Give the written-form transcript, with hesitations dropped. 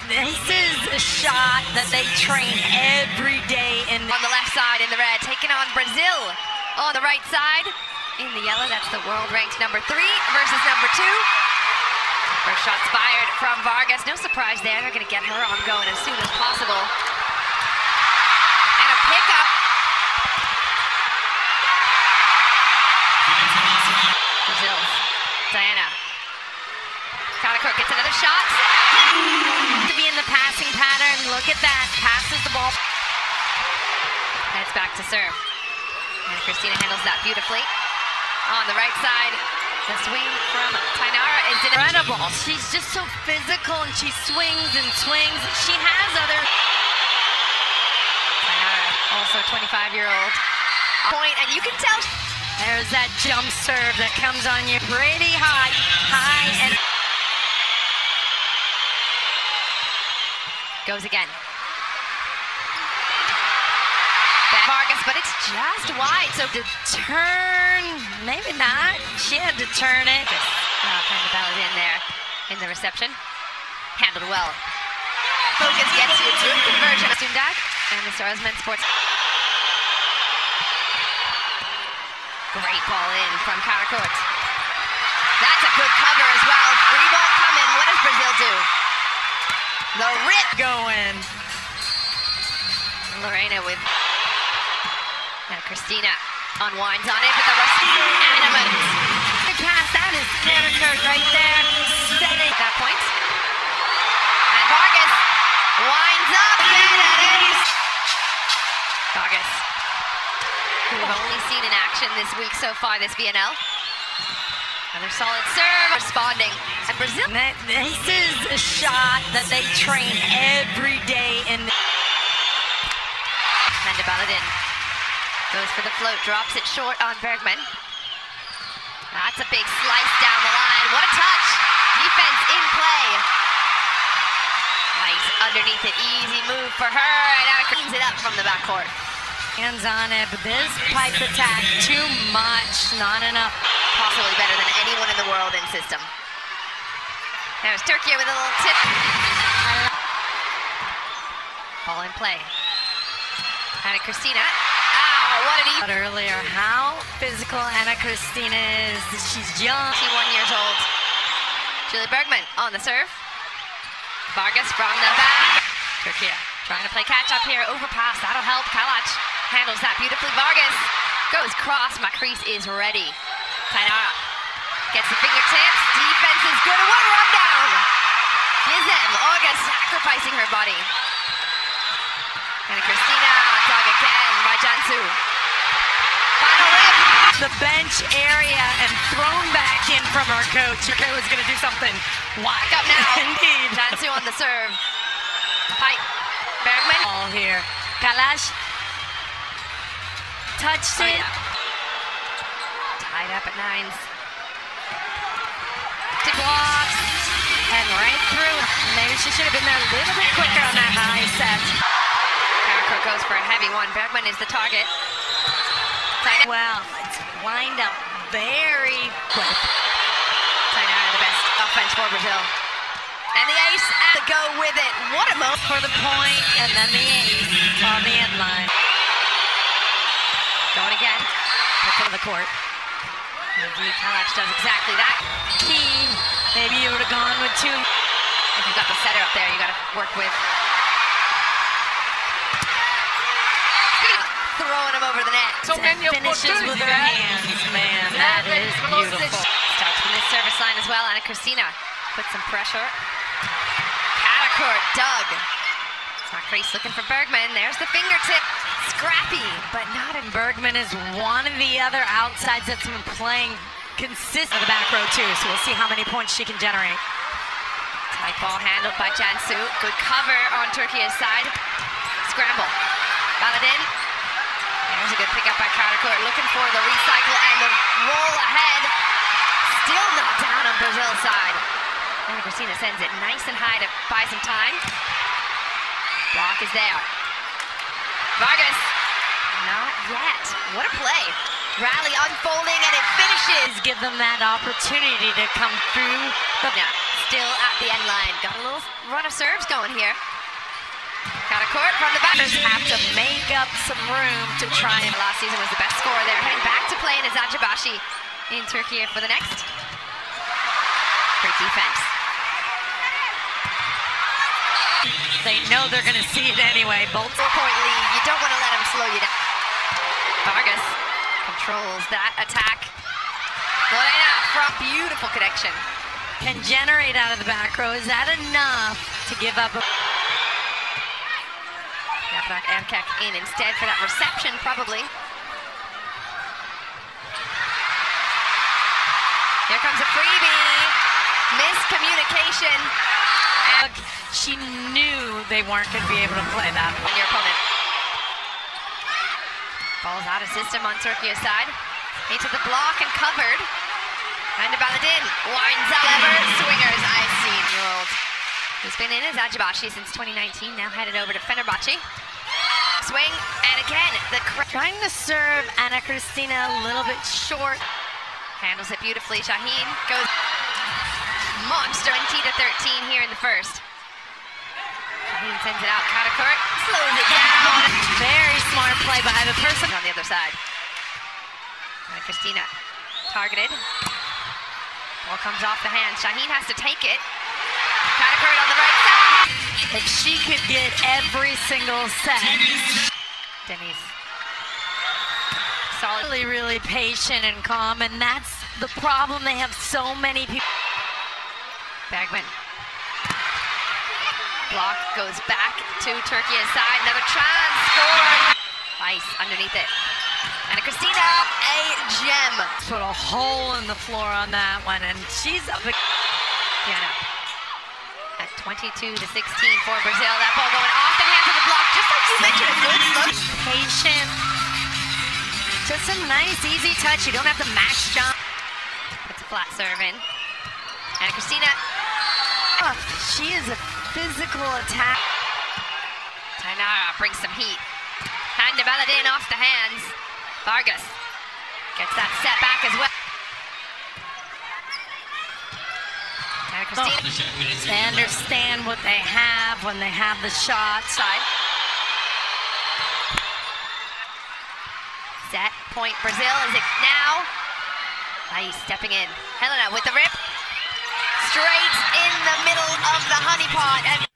This is a shot that they train every day. On the left side in the red, taking on Brazil. On the right side in the yellow, that's the world ranked #3 versus #2. First shot's fired from Vargas. No surprise there. They're going to get her on going as soon as possible. And a pickup. Brazil. Diana. Katakurt gets another shot. To be in the passing pattern. Look at that. Passes the ball. Heads back to serve. And Christina handles that beautifully. On the right side, the swing from Tainara is incredible. She's just so physical and she swings and swings. She has other. Tainara, also a 25-year-old. Point, and you can tell. There's that jump serve that comes on you pretty high, and goes again. Vargas, but it's just wide, so to turn, maybe not. She had to turn it. Kind of balled in there in the reception. Handled well. Focus gets you to conversion. Sundag and the Stars Men's Sports. Great ball in from Katakurt. That's a good cover as well. Free ball coming. What does Brazil do? The rip going. Lorena with. Now Christina unwinds on it, but the rest is animate. The pass, that is Katakurt right there. At that point. And Vargas winds up and Vargas, who we've only seen in action this week so far, this VNL. Another solid serve, responding. And Brazil. This is a shot that they train every day. Menda Baladin. Goes for the float, drops it short on Bergman. That's a big slice down the line. What a touch! Defense in play. Nice underneath it, easy move for her. And Anna cleans it up from the backcourt. Hands on it, but this pipe attack, too much, not enough. Possibly better than anyone in the world in system. There's Turkiye with a little tip. Ball in play. Anna Christina. What did he earlier? How physical Anna Christina is. She's young. 21 years old. Julie Bergman on the serve. Vargas from the back. Turkiye trying to play catch up here. Overpass. That'll help. Kalac handles that beautifully. Vargas goes cross. Macris is ready. Tainara gets the fingertips. Defense is good. What a rundown. Gizem August sacrificing her body. And Christina dug again by Jansu. Final rip. The bench area and thrown back in from our coach. Okay, was going to do something. Back up now. Indeed. Jansu on the serve. Pipe. Bergman. All here. Kalash. Touched it. Yeah. Tied up at 9s. Blocks. And right through. Maybe she should have been there a little bit quicker on that high set. Katakurt goes for a heavy one. Bergman is the target. Well, it's lined up very quick. Tainara, the best offense for Brazil. And the ace and the go with it. What a moment for the point, and then the ace on the end line. Going again. Puts it on the court. Indeed, Kalac does exactly that. Key. Maybe you would have gone with 2. If you've got the setter up there, you got to work with. Throwing him over the net. So finishes with her hands, man. That is beautiful. Starts from this service line as well. Anna Christina puts some pressure. Katakurt dug. Macris looking for Bergman. There's the fingertip. Scrappy, but not in. Bergman is one of the other outsides that's been playing consistent in the back row too. So we'll see how many points she can generate. Tight ball handled by Jansu. Good cover on Turkiye's side. Scramble. Baladin. There's a good pickup by Katakurt, looking for the recycle and the roll ahead. Still not down on Brazil's side. And Christina sends it nice and high to buy some time. Block is there. Vargas, not yet. What a play. Rally unfolding and it finishes. Give them that opportunity to come through. Yeah. still at the end line. Got a little run of serves going here. Got a court from the back. Have to make up some room to try and... Last season was the best scorer there. Heading back to play in Eczacıbaşı in Turkey for the next. Great defense. They know they're going to see it anyway. Both 4-point lead. You don't want to let them slow you down. Vargas controls that attack. Lorena from beautiful connection. can generate out of the back row. Is that enough to give up a... Yaprak Erkek in instead for that reception, probably. Here comes a freebie. Miscommunication. She knew they weren't going to be able to play that. On your opponent. Ball's out of system on Turkiye's side. Into the block and covered. And Baladin winds up. Clever swingers, I've seen. Year-old. He's been in Eczacıbaşı since 2019, now headed over to Fenerbahçe. Swing, and again, trying to serve Anna Cristina a little bit short. Handles it beautifully. Şahin goes monster 20-13 here in the first. Şahin sends it out. Karakurt slows it down. Very smart play by the person on the other side. And Cristina targeted. Ball comes off the hand. Şahin has to take it. Karakurt on the right side. If she could get every single set. Denise. Solid. Really, really patient and calm, and that's the problem. They have so many people. Bergman. Block goes back to Turkiye's side. Another chance for Ice underneath it. And Cristina, a gem. Put a hole in the floor on that one, and she's up. Diana. At 22-16 for Brazil. That ball going off the hands of the block, just like you mentioned. A good look. Patient. Just a nice, easy touch. You don't have to max jump. Puts a flat serve in. And Cristina. Oh, she is a physical attack. Tainara brings some heat. Hand to Baladin off the hands. Vargas gets that set back as well. And Cristina. They understand what they have when they have the shot. Side. Set point Brazil. Is it now? Nice stepping in. Helena with the rip. Straight in the middle of the honeypot. And